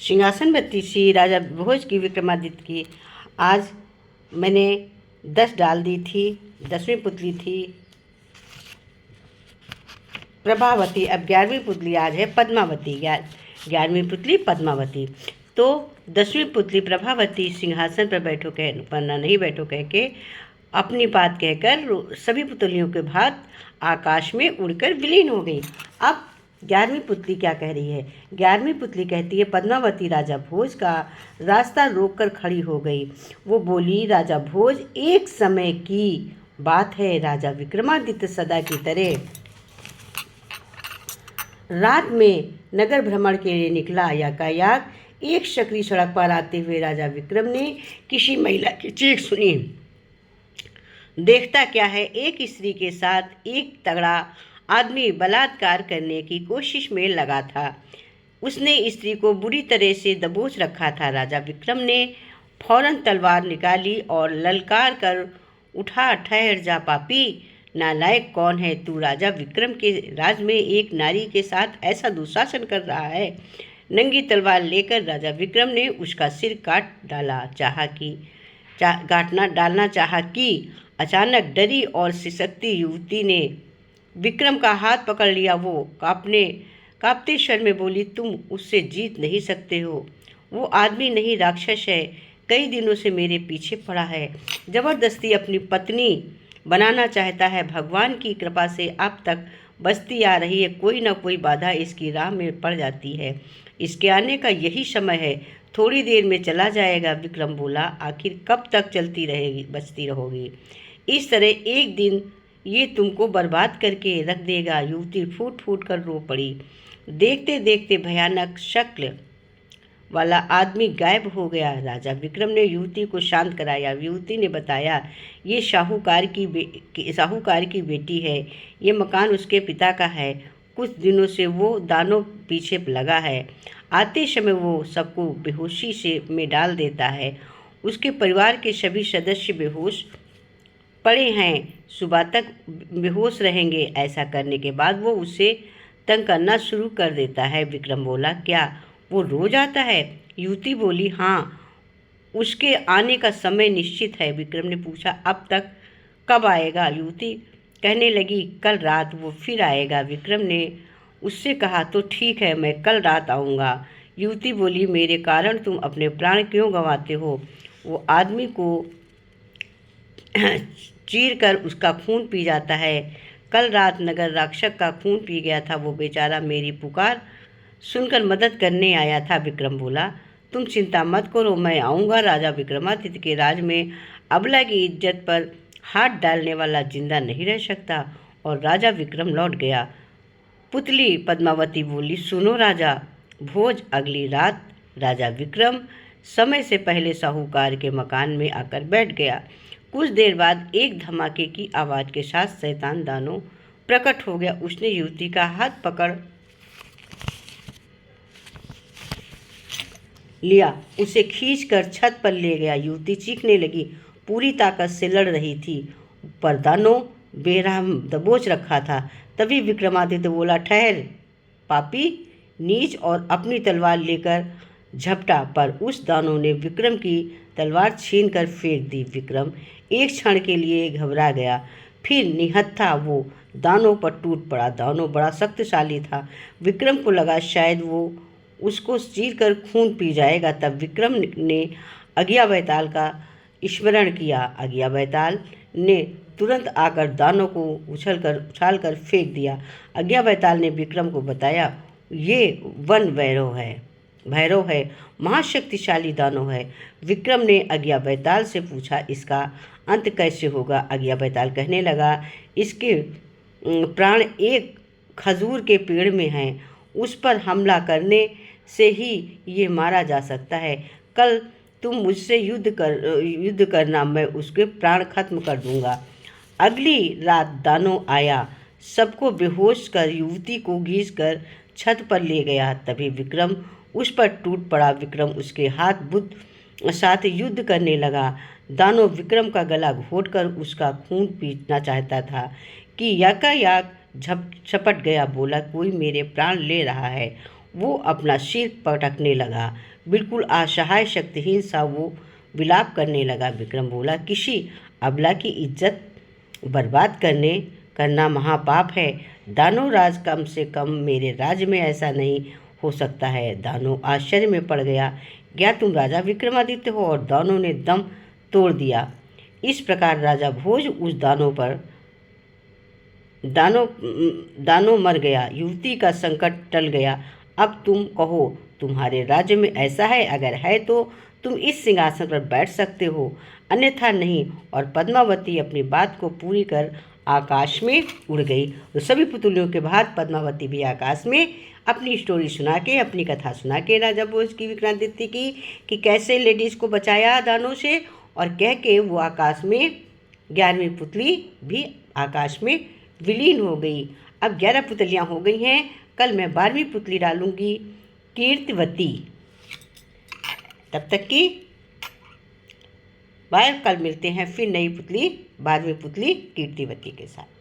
सिंहासनवती श्री राजा भोज की विक्रमादित्य की आज मैंने 10 डाल दी थी। 10वीं पुतली थी प्रभावती, अब 11वीं पुतली आज है पद्मावती। 11वीं पुतली पद्मावती। तो 10वीं पुतली प्रभावती सिंहासन पर बैठो कह पन्ना नहीं बैठो कह के अपनी बात कहकर सभी पुतलियों के भांत आकाश में उड़कर विलीन हो गई। अब 11वीं पुतली क्या कह रही है? 11वीं पुतली कहती है पद्मावती राजा भोज का रास्ता रोककर खड़ी हो गई। वो बोली, राजा भोज, एक समय की बात है, राजा विक्रमादित्य सदा की तरह रात में नगर भ्रमण के लिए निकला। यातायात एक सकरी सड़क पर आते हुए राजा विक्रम ने किसी महिला की चीख सुनी। देखता क्या है, एक स्त्री के साथ एक तगड़ा आदमी बलात्कार करने की कोशिश में लगा था। उसने स्त्री को बुरी तरह से दबोच रखा था। राजा विक्रम ने फौरन तलवार निकाली और ललकार कर उठा, ठहर जा पापी, नालायक कौन है तू? राजा विक्रम के राज में एक नारी के साथ ऐसा दुशासन कर रहा है। नंगी तलवार लेकर राजा विक्रम ने उसका सिर डालना चाहा कि अचानक डरी और सिसकती युवती ने विक्रम का हाथ पकड़ लिया। वो कांपते स्वर में बोली, तुम उससे जीत नहीं सकते हो। वो आदमी नहीं, राक्षस है। कई दिनों से मेरे पीछे पड़ा है, जबरदस्ती अपनी पत्नी बनाना चाहता है। भगवान की कृपा से अब तक बचती आ रही है। कोई न कोई बाधा इसकी राह में पड़ जाती है। इसके आने का यही समय है, थोड़ी देर में चला जाएगा। विक्रम बोला, आखिर कब तक बचती रहोगी? इस तरह एक दिन ये तुमको बर्बाद करके रख देगा। युवती फूट फूट कर रो पड़ी। देखते देखते भयानक शक्ल वाला आदमी गायब हो गया। राजा विक्रम ने युवती को शांत कराया। युवती ने बताया, ये साहूकार की बेटी है। ये मकान उसके पिता का है। कुछ दिनों से वो दानों पीछे लगा है। आते समय वो सबको बेहोशी में डाल देता है। उसके परिवार के सभी सदस्य बेहोश पड़े हैं, सुबह तक बेहोश रहेंगे। ऐसा करने के बाद वो उसे तंग करना शुरू कर देता है। विक्रम बोला, क्या वो रोज आता है? युवती बोली, हाँ, उसके आने का समय निश्चित है। विक्रम ने पूछा, अब तक कब आएगा? युवती कहने लगी, कल रात वो फिर आएगा। विक्रम ने उससे कहा, तो ठीक है, मैं कल रात आऊँगा। युवती बोली, मेरे कारण तुम अपने प्राण क्यों गंवाते हो? वो आदमी को चीर कर उसका खून पी जाता है। कल रात नगर राक्षस का खून पी गया था। वो बेचारा मेरी पुकार सुनकर मदद करने आया था। विक्रम बोला, तुम चिंता मत करो, मैं आऊँगा। राजा विक्रमादित्य के राज में अबला की इज्जत पर हाथ डालने वाला जिंदा नहीं रह सकता। और राजा विक्रम लौट गया। पुतली पद्मावती बोली, सुनो राजा भोज। अगली रात राजा विक्रम समय से पहले साहूकार के मकान में आकर बैठ गया। कुछ देर बाद एक धमाके की आवाज़ के साथ शैतान दानव प्रकट हो गया। उसने युवती का हाथ पकड़ लिया, उसे खींचकर छत पर ले गया। युवती चीखने लगी, पूरी ताकत से लड़ रही थी, पर दानव बेरहम दबोच रखा था। तभी विक्रमादित्य बोला, ठहर पापी, नीच, और अपनी तलवार लेकर झपटा। पर उस दानव ने विक्रम की तलवार छीनकर फेंक दी। विक्रम एक क्षण के लिए घबरा गया, फिर निहत्था वो दानव पर टूट पड़ा। दानव बड़ा शक्तिशाली था। विक्रम को लगा शायद वो उसको चीर कर खून पी जाएगा। तब विक्रम ने अज्ञा बैताल का स्मरण किया। अज्ञा बैताल ने तुरंत आकर दानव को उछाल कर फेंक दिया। अज्ञा बैताल ने विक्रम को बताया, ये वन भैरव है, महाशक्तिशाली दानव है। विक्रम ने अज्ञा बैताल से पूछा, इसका अंत कैसे होगा? अज्ञा बैताल कहने लगा, इसके प्राण एक खजूर के पेड़ में हैं, उस पर हमला करने से ही ये मारा जा सकता है। कल तुम मुझसे युद्ध करना, मैं उसके प्राण खत्म कर दूंगा। अगली रात दानव आया, सबको बेहोश कर युवती को घींच कर छत पर ले गया। तभी विक्रम उस पर टूट पड़ा। विक्रम उसके साथ युद्ध करने लगा। दानव विक्रम का गला घोंटकर उसका खून पीना चाहता था कि यातायात झपट गया। बोला, कोई मेरे प्राण ले रहा है। वो अपना सिर पटकने लगा। बिल्कुल असहाय शक्तिहीन सा वो विलाप करने लगा। विक्रम बोला, किसी अबला की इज्जत बर्बाद करना महापाप है। दानव राज कम से कम मेरे राज्य में ऐसा नहीं हो सकता है। दानव आश्चर्य में पड़ गया। क्या तुम राजा विक्रमादित्य हो? और दानव ने दम तोड़ दिया। इस प्रकार राजा भोज उस दानव मर गया। युवती का संकट टल गया। अब तुम कहो, तुम्हारे राज्य में ऐसा है? अगर है तो तुम इस सिंहासन पर बैठ सकते हो, अन्यथा नहीं। और पद्मावती अपनी बात को पूरी कर आकाश में उड़ गई। तो सभी पुतलियों के बाद पद्मावती भी आकाश में अपनी स्टोरी सुना के, अपनी कथा सुना के राजा भोज की, विक्रमादित्य की, कि कैसे लेडीज़ को बचाया दानों से, और कह के वो आकाश में 11वीं पुतली भी आकाश में विलीन हो गई। अब 11 पुतलियाँ हो गई हैं। कल मैं 12वीं पुतली डालूंगी, कीर्तिवती। तब तक की बाय। कल मिलते हैं फिर नई पुतली, 12वीं पुतली कीर्तिवती के साथ।